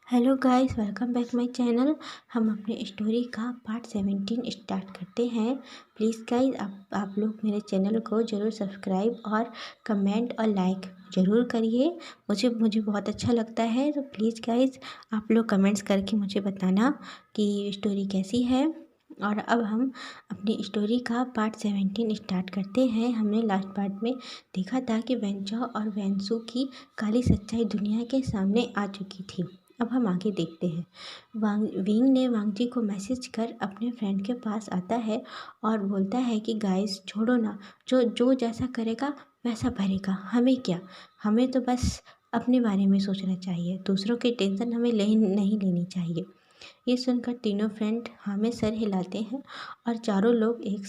Hello guys, welcome back my channel. हम अपने story का पार्ट 17 स्टार्ट करते हैं। प्लीज़ गाइस, आप लोग मेरे चैनल को ज़रूर सब्सक्राइब और कमेंट और लाइक ज़रूर करिए। मुझे बहुत अच्छा लगता है। तो प्लीज़ गाइस, आप लोग कमेंट्स करके मुझे बताना कि स्टोरी कैसी है। और अब हम अपनी स्टोरी का पार्ट 17 स्टार्ट करते हैं। हमने लास्ट पार्ट में देखा था कि वेंचो और वेंसू की काली सच्चाई दुनिया के सामने आ चुकी थी। अब हम आगे देखते हैं। विंग ने वांगजी को मैसेज कर अपने फ्रेंड के पास आता है और बोलता है कि गाइस छोड़ो ना, जो जो जैसा करेगा वैसा भरेगा, हमें क्या, हमें तो बस अपने बारे में सोचना चाहिए, दूसरों की टेंशन हमें नहीं लेनी चाहिए। ये सुनकर तीनों फ्रेंड हाँ में सर हिलाते हैं और चारों लोग एक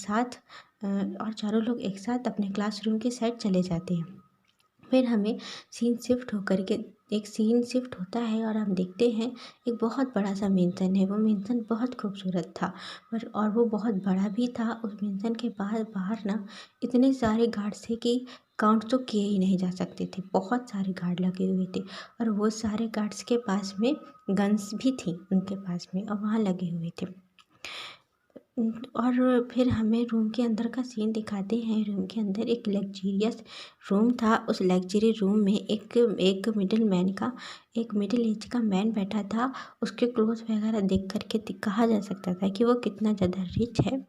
साथ अपने क्लासरूम के साइड चले जाते हैं। फिर हमें एक सीन शिफ्ट होता है और हम देखते हैं एक बहुत बड़ा सा मेंशन है। वो मेंशन बहुत खूबसूरत था और वो बहुत बड़ा भी था। उस मेंशन के बाहर ना इतने सारे गार्ड थे कि काउंट तो किए ही नहीं जा सकते थे। बहुत सारे गार्ड लगे हुए थे और वो सारे गार्ड्स के पास में गन्स भी थी उनके पास में, और वहाँ लगे हुए थे। और फिर हमें रूम के अंदर का सीन दिखाते हैं। रूम के अंदर एक लग्जरियस रूम था। उस लग्जरी रूम में एक मिडिल एज का मैन बैठा था। उसके क्लोथ वगैरह देख करके कहा जा सकता था कि वो कितना ज़्यादा रिच है।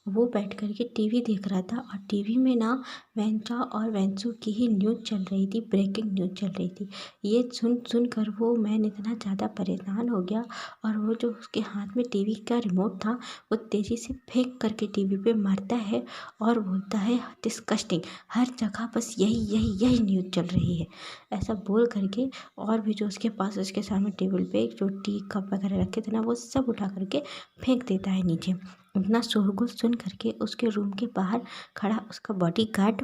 वो बैठ कर के टीवी देख रहा था और टीवी में ना वेंचा और वेंसू की ही न्यूज़ चल रही थी, ब्रेकिंग न्यूज़ चल रही थी। ये सुन कर वो मैन इतना ज़्यादा परेशान हो गया और वो जो उसके हाथ में टीवी का रिमोट था वो तेज़ी से फेंक करके टीवी पे मारता है और बोलता है डिस्कस्टिंग, हर जगह बस यही न्यूज़ चल रही है। ऐसा बोल करके और भी जो उसके सामने टेबल पे जो टी कप वगैरह रखे थे ना, वो सब उठा करके फेंक देता है नीचे। इतना शोरगुल सुन करके उसके रूम के बाहर खड़ा उसका बॉडीगार्ड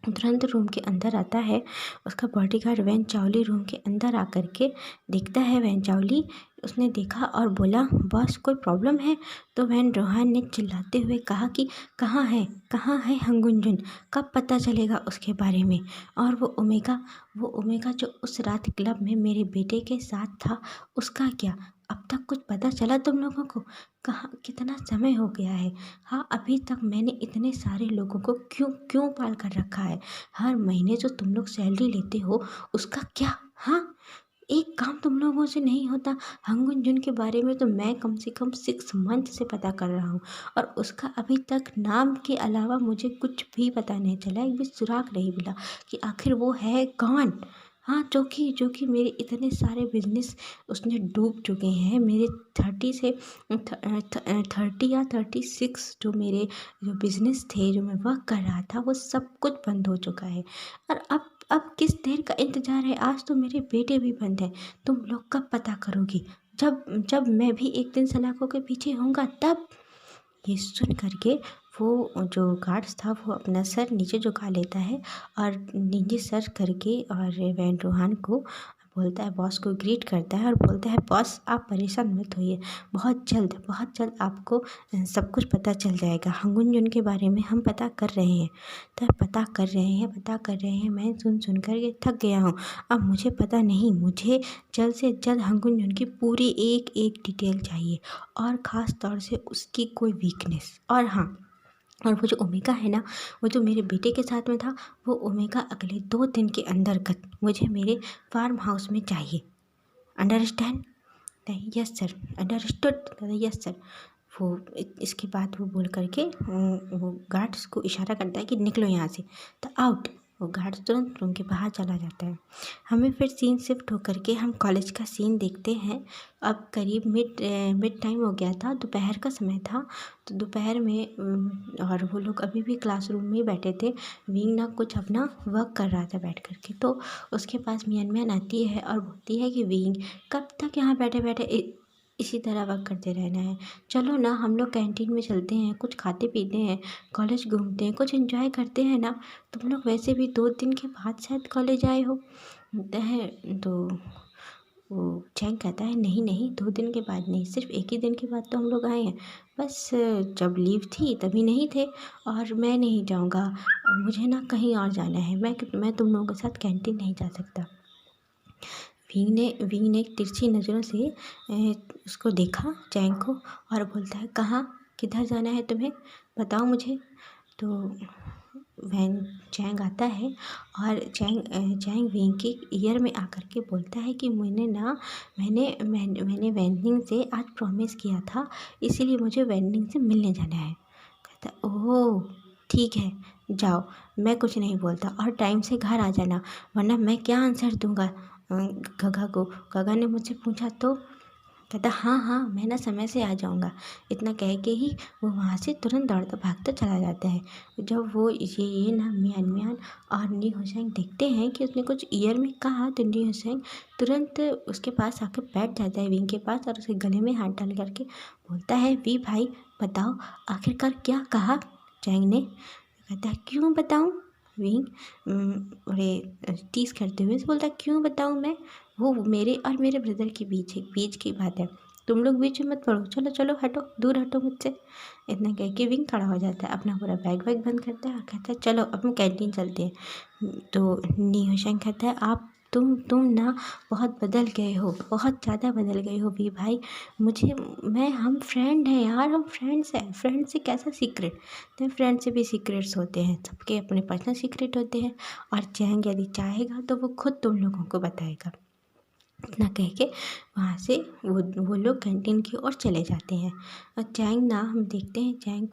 तुरंत रूम के अंदर आता है। उसका बॉडीगार्ड वैन चावली रूम के अंदर आकर के देखता है वैन चावली। उसने देखा और बोला, बॉस कोई प्रॉब्लम है? तो वैन रोहान ने चिल्लाते हुए कहा कि कहाँ है हंगुंजुन, कब पता चलेगा उसके बारे में? और वो ओमेगा जो उस रात क्लब में मेरे बेटे के साथ था, उसका क्या? अब तक कुछ पता चला तुम लोगों को? कहाँ, कितना समय हो गया है? हाँ, अभी तक मैंने इतने सारे लोगों को क्यों पाल कर रखा है? हर महीने जो तुम लोग सैलरी लेते हो उसका क्या? हाँ, एक काम तुम लोगों से नहीं होता। हंगुन जुन के बारे में तो मैं कम से कम 6 मंथ से पता कर रहा हूँ और उसका अभी तक नाम के अलावा मुझे कुछ भी पता नहीं चला, एक भी सुराग नहीं मिला कि आखिर वो है कौन। हाँ, जो कि मेरे इतने सारे बिजनेस उसने डूब चुके हैं। मेरे 30 या 36 जो मेरे जो बिजनेस थे, जो मैं वर्क कर रहा था, वो सब कुछ बंद हो चुका है। और अब किस देर का इंतज़ार है? आज तो मेरे बेटे भी बंद है। तुम लोग कब पता करोगी? जब मैं भी एक दिन सलाखों के पीछे होऊंगा तब। ये सुन करके वो जो गार्ड्स था वो अपना सर नीचे झुका लेता है और नीचे सर करके और वैन रोहान को बोलता है, बॉस को ग्रीट करता है और बोलता है, बॉस आप परेशान मत होइए, बहुत जल्द आपको सब कुछ पता चल जाएगा। हंगुन के बारे में हम पता कर रहे हैं, तो पता कर रहे हैं। मैं सुन कर के थक गया हूँ। अब मुझे पता नहीं, मुझे जल्द से जल्द हंगुन की पूरी एक एक डिटेल चाहिए और ख़ास तौर से उसकी कोई वीकनेस। और हाँ, और वो जो ओमेगा है ना, वो जो मेरे बेटे के साथ में था, वो ओमेगा अगले 2 दिन के अंतर्गत मुझे मेरे फार्म हाउस में चाहिए। अंडरस्टैंड? नहीं, yes sir. Understood? Yes sir. इसके बाद वो बोल करके वो गार्ड्स को इशारा करता है कि निकलो यहाँ से, तो आउट। वो गार्ड्स तुरंत रूम के बाहर चला जाता है। हमें फिर सीन शिफ्ट होकर के हम कॉलेज का सीन देखते हैं। अब करीब मिड टाइम हो गया था, दोपहर का समय था। तो दोपहर में और वो लोग अभी भी क्लासरूम में ही बैठे थे। विंग ना कुछ अपना वर्क कर रहा था बैठ करके। तो उसके पास मियन आती है और बोलती है कि विंग, कब तक यहाँ बैठे बैठे इसी तरह वर्क करते रहना है? चलो ना, हम लोग कैंटीन में चलते हैं, कुछ खाते पीते हैं, कॉलेज घूमते हैं, कुछ एंजॉय करते हैं ना। तुम लोग वैसे भी 2 दिन के बाद शायद कॉलेज आए हो। बोलता है तो वो चैंग कहता है, नहीं 2 दिन के बाद नहीं, सिर्फ एक ही दिन के बाद तो हम लोग आए हैं। बस जब लीव थी तभी नहीं थे। और मैं नहीं जाऊँगा, मुझे ना कहीं और जाना है। मैं तुम लोगों के साथ कैंटीन नहीं जा सकता। विंग ने तिरछी नज़रों से उसको देखा, चैंग को, और बोलता है, कहाँ, किधर जाना है तुम्हें, बताओ मुझे। तो वैन चैंग आता है और चैंग विंग के ईयर में आकर के बोलता है कि मैंने वेन्डिंग से आज प्रॉमिस किया था, इसीलिए मुझे वेन्डिंग से मिलने जाना है। कहता, ओह ठीक है, जाओ, मैं कुछ नहीं बोलता, और टाइम से घर आ जाना, वरना मैं क्या आंसर दूंगा गगा को। गगा ने मुझसे पूछा तो। कहता, हाँ हाँ, मैं ना समय से आ जाऊँगा। इतना कह के ही वो वहाँ से तुरंत दौड़ता भागता चला जाता है। जब वो ये ना मियान और नी हुसैन देखते हैं कि उसने कुछ ईयर में कहा, तो नी हुसैन तुरंत उसके पास आकर बैठ जाता है, विंग के पास, और उसके गले में हाथ डाल करके बोलता है, वी भाई बताओ, आखिरकार क्या कहा चैंग ने। कहता है, क्यों बताऊँ। विंग बड़े टीस करते हुए बोलता है, क्यों बताऊँ मैं, वो मेरे और मेरे ब्रदर के बीच की बात है, तुम लोग बीच में मत पड़ो, चलो चलो हटो, दूर हटो मुझसे। इतना कह के विंग खड़ा हो जाता है, अपना पूरा बैग वैग बंद करता है और कहता है, चलो अब हम कैंटीन चलते हैं। तो नी हुसैन कहता है, आप तुम ना बहुत बदल गए हो, बहुत ज़्यादा बदल गए हो वी भाई। हम फ्रेंड हैं यार, हम फ्रेंड्स हैं, फ्रेंड से कैसा सीक्रेट। तो फ्रेंड से भी सीक्रेट्स होते हैं, सबके अपने पर्सनल सीक्रेट होते हैं, और चैंग यदि चाहेगा तो वो खुद तुम लोगों को बताएगा। इतना कह के वहाँ से वो लोग कैंटीन की ओर चले जाते हैं। और चैंग ना, हम देखते हैं चैंग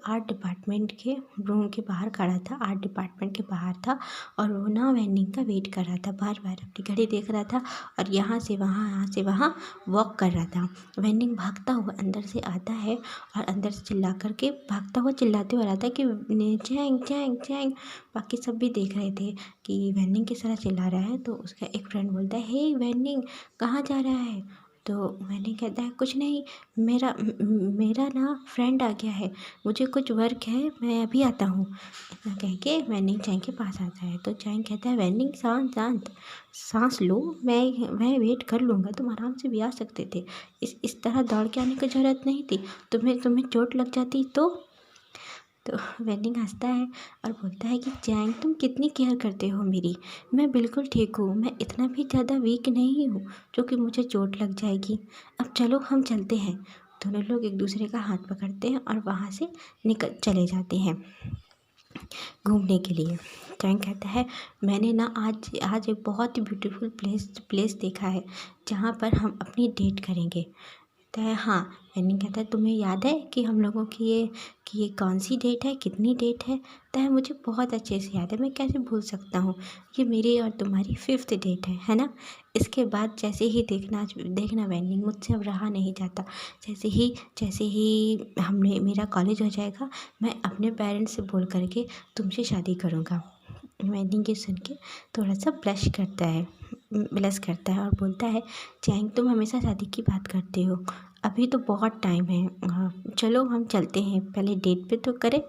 आर्ट डिपार्टमेंट के रूम के बाहर खड़ा था, आर्ट डिपार्टमेंट के बाहर था, और वो ना वेंडिंग का वेट कर रहा था, बार बार अपनी घड़ी देख रहा था, और यहाँ से वहाँ वॉक कर रहा था। वेंडिंग भागता हुआ अंदर से आता है, और अंदर से चिल्ला करके भागता हुआ चिल्लाते हुआ आता है कि चैंग चैंग चैंग। बाकी सब भी देख रहे थे कि वेंडिंग किस तरह चिल्ला रहा है। तो उसका एक फ्रेंड बोलता है, हे वेंडिंग, कहाँ जा रहा है। तो वेंडिंग कहता है, कुछ नहीं, मेरा ना फ्रेंड आ गया है, मुझे कुछ वर्क है, मैं अभी आता हूँ। इतना कह के वेंडिंग चैंग के पास आता है। तो चैंग कहता है, वेंडिंग शांत शांत, सांस लो, मैं वेट कर लूँगा, तुम आराम से भी आ सकते थे, इस तरह दौड़ के आने की ज़रूरत नहीं थी, तुम्हें चोट लग जाती तो वेंडिंग हंसता है और बोलता है कि चैंग, तुम कितनी केयर करते हो मेरी, मैं बिल्कुल ठीक हूँ, मैं इतना भी ज़्यादा वीक नहीं हूँ जो कि मुझे चोट लग जाएगी। अब चलो हम चलते हैं। दोनों लोग एक दूसरे का हाथ पकड़ते हैं और वहाँ से निकल चले जाते हैं घूमने के लिए। चैंग कहता है, मैंने ना आज एक बहुत ही ब्यूटीफुल प्लेस देखा है, जहाँ पर हम अपनी डेट करेंगे। कहता है, हाँ। वेंडिंग कहता है, तुम्हें याद है कि हम लोगों की ये कौन सी डेट है, कितनी डेट है। कहता है, मुझे बहुत अच्छे से याद है, मैं कैसे भूल सकता हूँ, ये मेरी और तुम्हारी 5th डेट है ना। इसके बाद जैसे ही देखना वेंडिंग, मुझसे अब रहा नहीं जाता। जैसे ही मेरा कॉलेज हो जाएगा, मैं अपने पेरेंट्स से बोल करके तुमसे शादी करूँगा। वेंडिंग ये सुन के थोड़ा सा ब्लश करता है और बोलता है, चैंग, तुम हमेशा शादी की बात करते हो, अभी तो बहुत टाइम है, चलो हम चलते हैं, पहले डेट तो करें,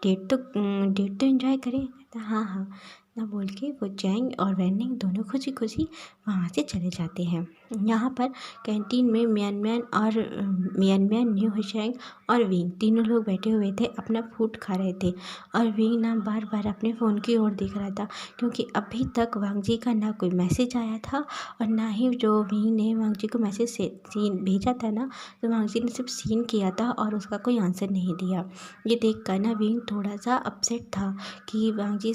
डेट तो एंजॉय करें। कहता, हाँ हाँ, ना बोल के वो चैंग और वेंडिंग दोनों खुशी खुशी वहाँ से चले जाते हैं। यहाँ पर कैंटीन में मियानमैन, न्यू हुसैन और विंग तीनों लोग बैठे हुए थे, अपना फूड खा रहे थे, और विंग ना बार बार अपने फ़ोन की ओर देख रहा था, क्योंकि अभी तक वांग जी का ना कोई मैसेज आया था, और ना ही जो विंग ने वांग जी को मैसेज से सीन भेजा था ना, तो वांग जी ने सिर्फ सीन किया था और उसका कोई आंसर नहीं दिया। ये देख कर ना विंग थोड़ा सा अपसेट था कि वांग जी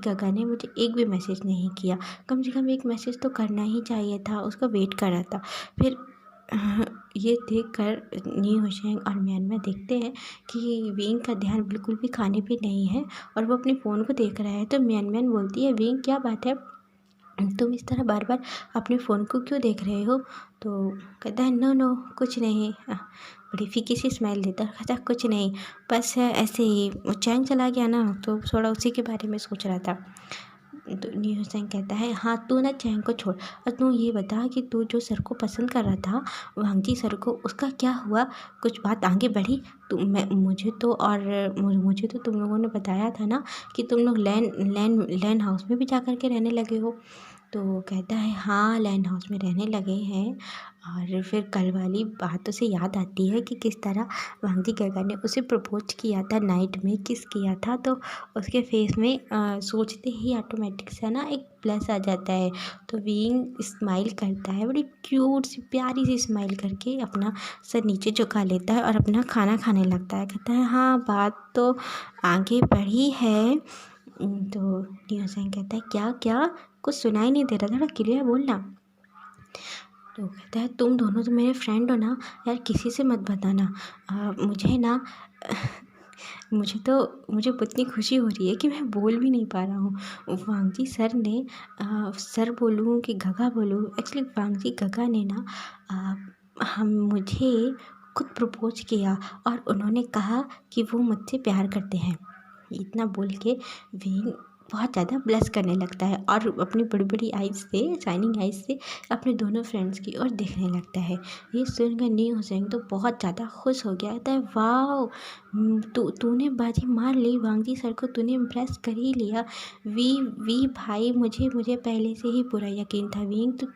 काका ने मुझे एक भी मैसेज नहीं किया, कम से कम एक मैसेज तो करना ही चाहिए था, उसका वेट कर रहा था। फिर ये देख कर न्यू हुसैन और म्यांमार देखते हैं कि विंग का ध्यान बिल्कुल भी खाने पे नहीं है और वो अपने फ़ोन को देख रहा है। तो म्यांमार बोलती है, विंग क्या बात है, तुम इस तरह बार बार अपने फ़ोन को क्यों देख रहे हो। तो कहता है, नो नो कुछ नहीं। बड़ी फीकी सी स्माइल देता है, कहता कुछ नहीं, बस ऐसे ही वो चैंग चला गया ना, तो थोड़ा उसी के बारे में सोच रहा था। तो न्यू हुसैन कहता है, हाँ तू ना चैंग को छोड़, और तू ये बता कि तू जो सर को पसंद कर रहा था, वांगजी सर को, उसका क्या हुआ, कुछ बात आगे बढ़ी। मुझे तो तुम लोगों ने बताया था ना कि तुम लोग लैंड हाउस में भी जा कर के रहने लगे हो। तो कहता है हाँ लैंड हाउस में रहने लगे हैं। और फिर कल वाली बातों से याद आती है कि किस तरह वांगजी गगा ने उसे प्रपोज किया था, नाइट में किस किया था। तो उसके फेस में सोचते ही ऑटोमेटिक सा ना एक प्लस आ जाता है। तो विंग स्माइल करता है, बड़ी क्यूट सी प्यारी सी स्माइल करके अपना सर नीचे झुका लेता है और अपना खाना खाने लगता है। कहता है हाँ बात तो आगे बढ़ी है। तो लियो सेंग कहता है क्या क्या, कुछ सुनाई नहीं दे रहा, थोड़ा क्लियर बोलना। तो कहता है तुम दोनों तो मेरे फ्रेंड हो ना यार, किसी से मत बताना। मुझे ना मुझे इतनी खुशी हो रही है कि मैं बोल भी नहीं पा रहा हूँ। वांगजी सर ने सर बोलूँ कि गगा बोलूँ, एक्चुअली वांगजी गगा ने ना हम मुझे खुद प्रपोज किया और उन्होंने कहा कि वो मुझसे प्यार करते हैं। इतना बोल के विंग बहुत ज़्यादा ब्लश करने लगता है और अपनी बड़ी बड़ी आइज़ से, शाइनिंग आइज़ से अपने दोनों फ्रेंड्स की ओर देखने लगता है। ये सुनकर नी हुसैन तो बहुत ज़्यादा खुश हो गया। कहता है वाह, तूने बाजी मार ली वांगजी सर को, तूने इम्प्रेस कर ही लिया। वी वी भाई, मुझे पहले से ही पूरा यकीन था विंग, तो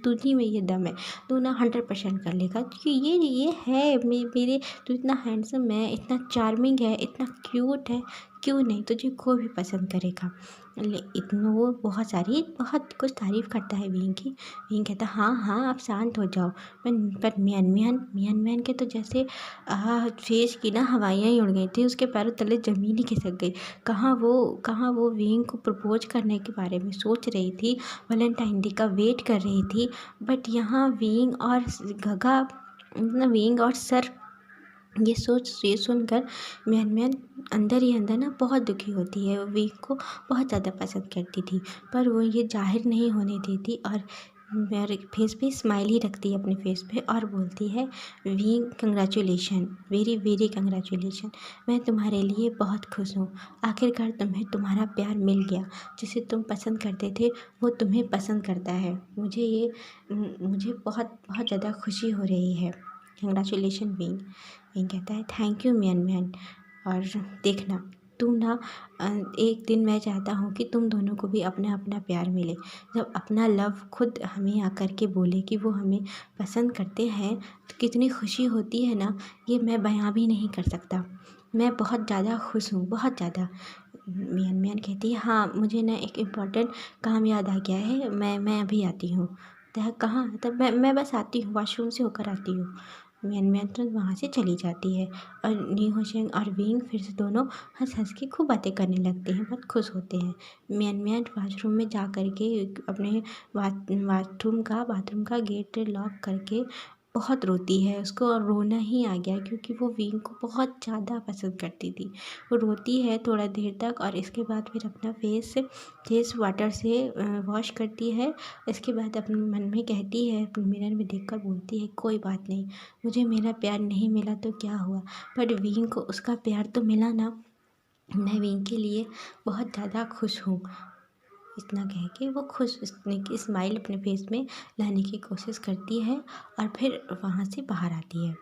तुझी में ये दम है, तू ना 100% कर लेगा। क्योंकि ये है मेरे, तू इतना हैंडसम है, इतना चार्मिंग है, इतना क्यूट है, क्यों नहीं तुझे कोई भी पसंद करेगा। इतना वो बहुत कुछ तारीफ़ करता है विंग की। विंग कहता हाँ हाँ आप शांत हो जाओ। पर मियान के तो जैसे फेस की ना हवाइयाँ ही उड़ गई थी, उसके पैरों तले ज़मीन ही खिसक गई। कहाँ वो विंग को प्रपोज करने के बारे में सोच रही थी, वैलेंटाइन डे का वेट कर रही थी। बट यहाँ विंग और सर, ये सुनकर मियान अंदर ही अंदर ना बहुत दुखी होती है। वो विंग को बहुत ज़्यादा पसंद करती थी, पर वो ये जाहिर नहीं होने देती और मेरे फेस पे स्माइल ही रखती है अपने फेस पे और बोलती है wing congratulation, very very congratulation, मैं तुम्हारे लिए बहुत खुश हूँ। आखिरकार तुम्हें तुम्हारा प्यार मिल गया, जिसे तुम पसंद करते थे वो तुम्हें पसंद करता है। मुझे बहुत बहुत ज़्यादा खुशी हो रही है। Congratulation wing. विंग कहता है थैंक यू मियान। और देखना तुम ना एक दिन मैं चाहता हूँ कि तुम दोनों को भी अपना अपना प्यार मिले। जब अपना लव खुद हमें आकर के बोले कि वो हमें पसंद करते हैं तो कितनी खुशी होती है ना, ये मैं बयां भी नहीं कर सकता। मैं बहुत ज़्यादा खुश हूँ, बहुत ज़्यादा। मियान कहती है हाँ मुझे ना एक इम्पॉर्टेंट काम याद आ गया है, मैं अभी आती हूँ। तो कहाँ, तब मैं बस आती हूँ, वॉशरूम से होकर आती हूँ। मियान तुरंत वहाँ से चली जाती है और नी होशंग और विंग फिर से दोनों हंस हंस के खूब बातें करने लगते हैं, बहुत खुश होते हैं। मियान वॉशरूम में जा कर के अपने बाथरूम का गेट लॉक करके बहुत रोती है। उसको रोना ही आ गया क्योंकि वो विंग को बहुत ज़्यादा पसंद करती थी। वो रोती है थोड़ा देर तक और इसके बाद फिर अपना फेस वाटर से वॉश करती है। इसके बाद अपने मन में कहती है, अपने मिरर में देखकर बोलती है कोई बात नहीं, मुझे मेरा प्यार नहीं मिला तो क्या हुआ, पर विंग को उसका प्यार तो मिला ना। मैं विंग के लिए बहुत ज़्यादा खुश हूँ। इतना कह के वो खुश की स्माइल अपने फेस में लाने की कोशिश करती है और फिर वहाँ से बाहर आती है।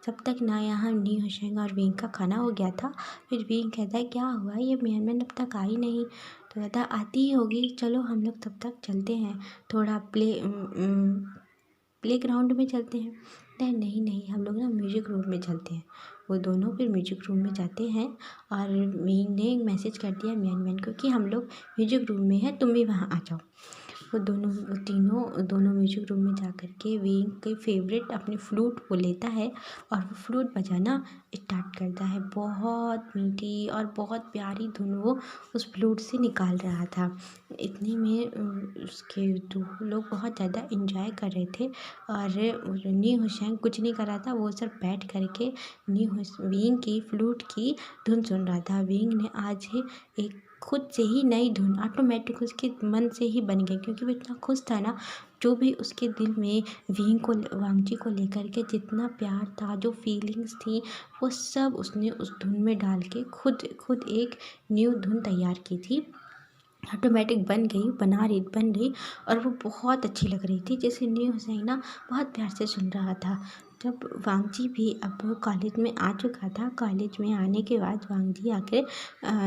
तब तक ना यहाँ नी होशंग और विंग का खाना हो गया था। फिर विंग कहता है क्या हुआ, ये मियान अब तक आई नहीं। तो कहता आती ही होगी, चलो हम लोग तब तक चलते हैं, थोड़ा प्ले ग्राउंड में चलते हैं। नहीं हम लोग ना म्यूजिक रूम में चलते हैं। वो दोनों फिर म्यूजिक रूम में जाते हैं और विंग ने मैसेज कर दिया मियान को कि हम लोग म्यूजिक रूम में हैं, तुम भी वहाँ आ जाओ। वो दोनों म्यूजिक रूम में जा कर के विंग के फेवरेट अपनी फ्लूट वो लेता है और वो फ्लूट बजाना स्टार्ट करता है। बहुत मीठी और बहुत प्यारी धुन वो उस फ्लूट से निकाल रहा था। इतने में उसके दो लोग बहुत ज़्यादा इंजॉय कर रहे थे और नी होशंग कुछ नहीं कर रहा था, वो सिर्फ बैठ करके विंग की फ्लूट की धुन सुन रहा था। विंग ने आज ही एक खुद से ही नई धुन ऑटोमेटिक उसके मन से ही बन गई, क्योंकि वो इतना खुश था ना। जो भी उसके दिल में वांगजी को लेकर के जितना प्यार था, जो फीलिंग्स थी, वो सब उसने उस धुन में डाल के खुद एक न्यू धुन तैयार की थी। ऑटोमेटिक बन रही और वो बहुत अच्छी लग रही थी। जैसे नी हुसैन ना बहुत प्यार से सुन रहा था। जब वांगजी भी अब कॉलेज में आ चुका था, कॉलेज में आने के बाद वांगजी आके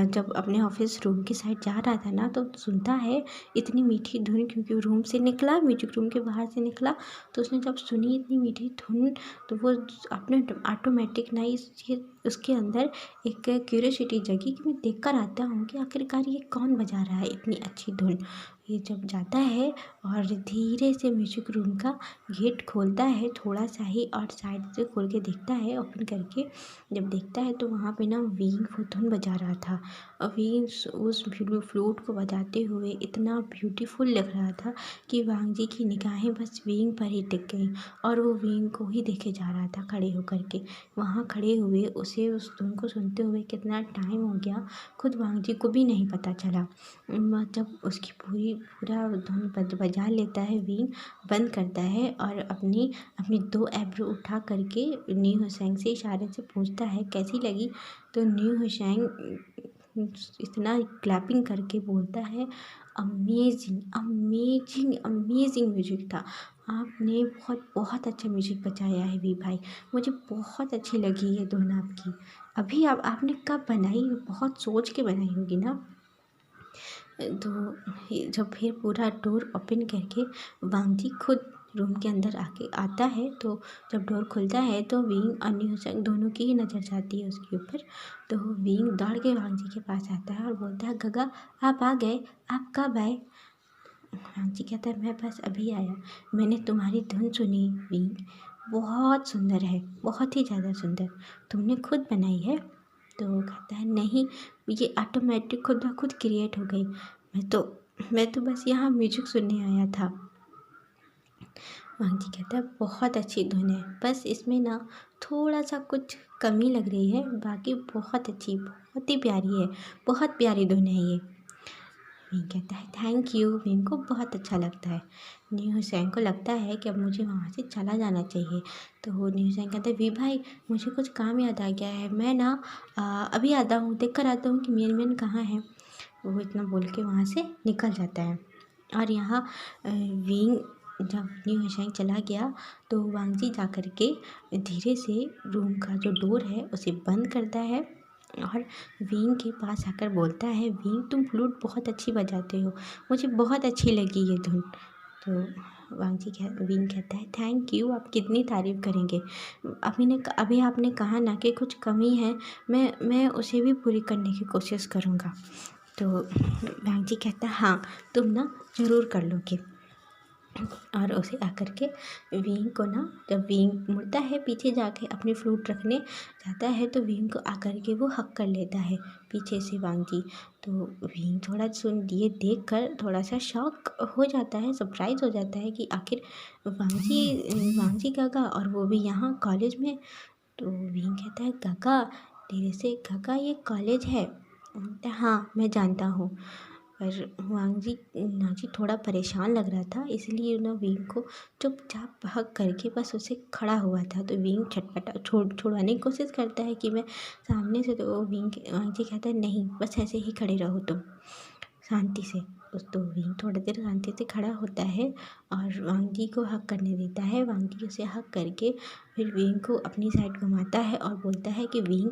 जब अपने ऑफिस रूम की साइड जा रहा था ना, तो सुनता है इतनी मीठी धुन, क्योंकि वो रूम से निकला, म्यूजिक रूम के बाहर से निकला, तो उसने जब सुनी इतनी मीठी धुन, तो वो अपने ऑटोमेटिक ना ये उसके अंदर एक क्यूरियोसिटी जगी कि मैं देख कर आता हूँ कि आखिरकार ये कौन बजा रहा है इतनी अच्छी धुन। ये जब जाता है और धीरे से म्यूजिक रूम का गेट खोलता है थोड़ा सा ही, और साइड से खोल के देखता है ओपन करके। जब देखता है तो वहाँ पे ना वीन वो धुन बजा रहा था, और वीन उस फ्लूट को बजाते हुए इतना ब्यूटीफुल लग रहा था कि वांगजी की निगाहें बस वीन पर ही टिक गईं, और वो वीन को ही देखे जा रहा था खड़े होकर के। वहाँ खड़े हुए उसे उस धुन को सुनते हुए कितना टाइम हो गया खुद वांगजी को भी नहीं पता चला। जब उसकी पूरा धुन बजा लेता है, वीन बंद करता है और अपनी अपनी 2 एब्रो उठा करके न्यू हुसैन से इशारे से पूछता है कैसी लगी। तो न्यू हुसैन इतना क्लैपिंग करके बोलता है, अमेजिंग अमेजिंग अमेजिंग म्यूजिक था, आपने बहुत बहुत अच्छा म्यूजिक बजाया है वी भाई, मुझे बहुत अच्छी लगी ये धुन आपकी। अभी आपने कब बनाई, बहुत सोच के बनाई होगी ना। तो जब फिर पूरा डोर ओपन करके वांगजी खुद रूम के अंदर आके आता है, तो जब डोर खुलता है तो विंग और न्यू हुसैन दोनों की ही नज़र जाती है उसके ऊपर। तो विंग दौड़ के वांगजी के पास आता है और बोलता है, गगा आप आ गए, आप कब आए। वांगजी कहता है, मैं बस अभी आया, मैंने तुम्हारी धुन सुनी विंग, बहुत सुंदर है, बहुत ही ज़्यादा सुंदर, तुमने खुद बनाई है। तो वो कहता है, नहीं, ये ऑटोमेटिक खुद ब खुद क्रिएट हो गई, मैं तो बस यहाँ म्यूजिक सुनने आया था। वांगजी कहता है, बहुत अच्छी धुन है, बस इसमें ना थोड़ा सा कुछ कमी लग रही है, बाकी बहुत अच्छी, बहुत ही प्यारी है, बहुत प्यारी धुन है ये। विंग कहता है, थैंक यू। विंग को बहुत अच्छा लगता है। न्यू हुसैन को लगता है कि अब मुझे वहाँ से चला जाना चाहिए। तो न्यू हुसैन कहता है, वी भाई मुझे कुछ काम याद आ गया है, मैं ना अभी आता हूँ, देख कर आता हूँ कि मेन कहाँ है। वो इतना बोल के वहाँ से निकल जाता है। और यहाँ विंग जब न्यू हुसैन चला गया तो वांगजी जा कर के धीरे से रूम का जो डोर है उसे बंद करता है और विंग के पास आकर बोलता है, विंग तुम फ्लूट बहुत अच्छी बजाते हो, मुझे बहुत अच्छी लगी ये धुन। तो विंग कहता है, थैंक यू, आप कितनी तारीफ़ करेंगे, अभी आपने कहा ना कि कुछ कमी है, मैं उसे भी पूरी करने की कोशिश करूँगा। तो वांगजी कहता है, हाँ तुम ना ज़रूर कर लोगे। और उसे आकर के विंग को ना, जब विंग मुड़ता है पीछे जाके अपनी फ्लूट रखने जाता है, तो विंग को आकर के वो हक कर लेता है पीछे से वांगजी। तो विंग थोड़ा ये देख कर थोड़ा सा शॉक हो जाता है, सरप्राइज़ हो जाता है कि आखिर वांगजी काका, और वो भी यहाँ कॉलेज में। तो विंग कहता है, काका धीरे से, काका ये कॉलेज है। हाँ मैं जानता हूँ। पर नाजी थोड़ा परेशान लग रहा था, इसलिए ना विंग को चुपचाप हग करके बस उसे खड़ा हुआ था। तो विंग छटपटा छुड़वाने की कोशिश करता है कि मैं सामने से, तो वांगजी कहता है, नहीं बस ऐसे ही खड़े रहो तुम शांति से। तो विंग थोड़ी देर शांति से खड़ा होता है और वांगजी को हक करने देता है। वांगजी उसे हक करके फिर विंग को अपनी साइड घुमाता है और बोलता है कि विंग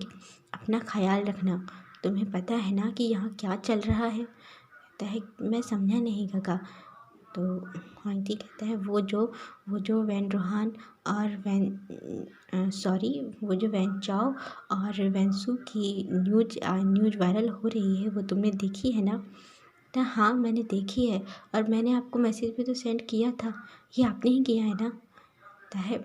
अपना ख्याल रखना, तुम्हें पता है ना कि यहाँ क्या चल रहा है। कहता है, मैं समझा नहीं काका। तो वांगजी कहता है, वो जो वैन रोहान और वो जो वैन चाओ और वैनसू की न्यूज वायरल हो रही है, वो तुमने देखी है ना। तो हाँ मैंने देखी है, और मैंने आपको मैसेज भी तो सेंड किया था, ये आपने ही किया है ना। तो है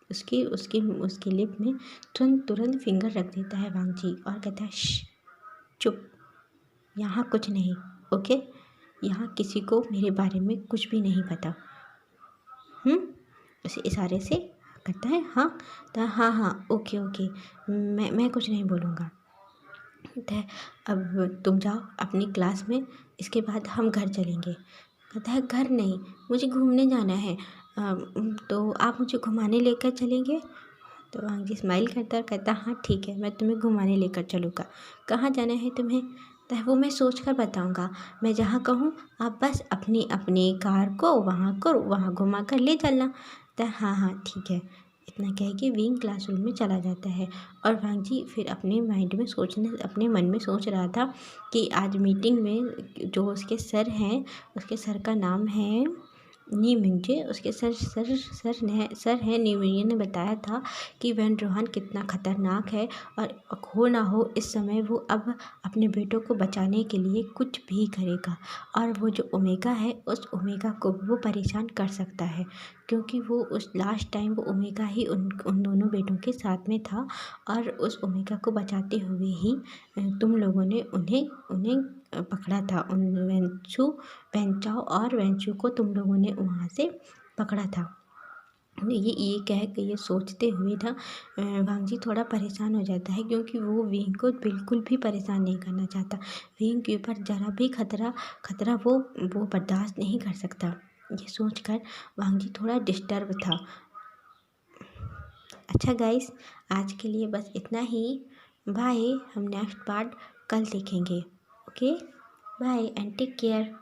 उसके लिप में तुरंत फिंगर रख देता है वांगजी और कहता है, चुप, यहाँ कुछ नहीं, ओके, यहाँ किसी को मेरे बारे में कुछ भी नहीं पता। उसे इशारे से कहता है, हाँ तो हाँ ओके, मैं कुछ नहीं बोलूँगा। कहता है, अब तुम जाओ अपनी क्लास में, इसके बाद हम घर चलेंगे। कहता है, घर नहीं, मुझे घूमने जाना है, तो आप मुझे घुमाने लेकर चलेंगे। तो वांगजी स्माइल करता है, कहता, हाँ ठीक है, मैं तुम्हें घुमाने लेकर चलूँगा। कहाँ जाना है तुम्हें। तो वो मैं सोच कर बताऊँगा, मैं जहाँ कहूँ आप बस अपनी अपनी कार को वहाँ घुमा कर ले चलना। तो हाँ ठीक है। इतना कह के विंग क्लासरूम में चला जाता है। और वांगजी फिर अपने मन में सोच रहा था कि आज मीटिंग में जो उसके सर हैं, उसके सर का नाम है नी मिंगजे, उसके सर हैं नी मिंगे ने बताया था कि वैन रोहन कितना खतरनाक है, और हो ना हो इस समय वो अब अपने बेटों को बचाने के लिए कुछ भी करेगा, और वो जो ओमेगा है उस ओमेगा को वो परेशान कर सकता है, क्योंकि वो उस लास्ट टाइम वो ओमेगा ही उन दोनों बेटों के साथ में था, और उस ओमेगा को बचाते हुए ही तुम लोगों ने उन्हें उन्हें पकड़ा था। उन वेंचाओ और वेंचू को तुम लोगों ने वहाँ से पकड़ा था। ये कह के ये सोचते हुए ना वांगजी थोड़ा परेशान हो जाता है, क्योंकि वो विंग को बिल्कुल भी परेशान नहीं करना चाहता। विंग के ऊपर ज़रा भी खतरा वो बर्दाश्त नहीं कर सकता। ये सोचकर वांगजी थोड़ा डिस्टर्ब था। अच्छा गाइस, आज के लिए बस इतना ही। बाय। हम नेक्स्ट पार्ट कल देखेंगे। Okay, bye and take care.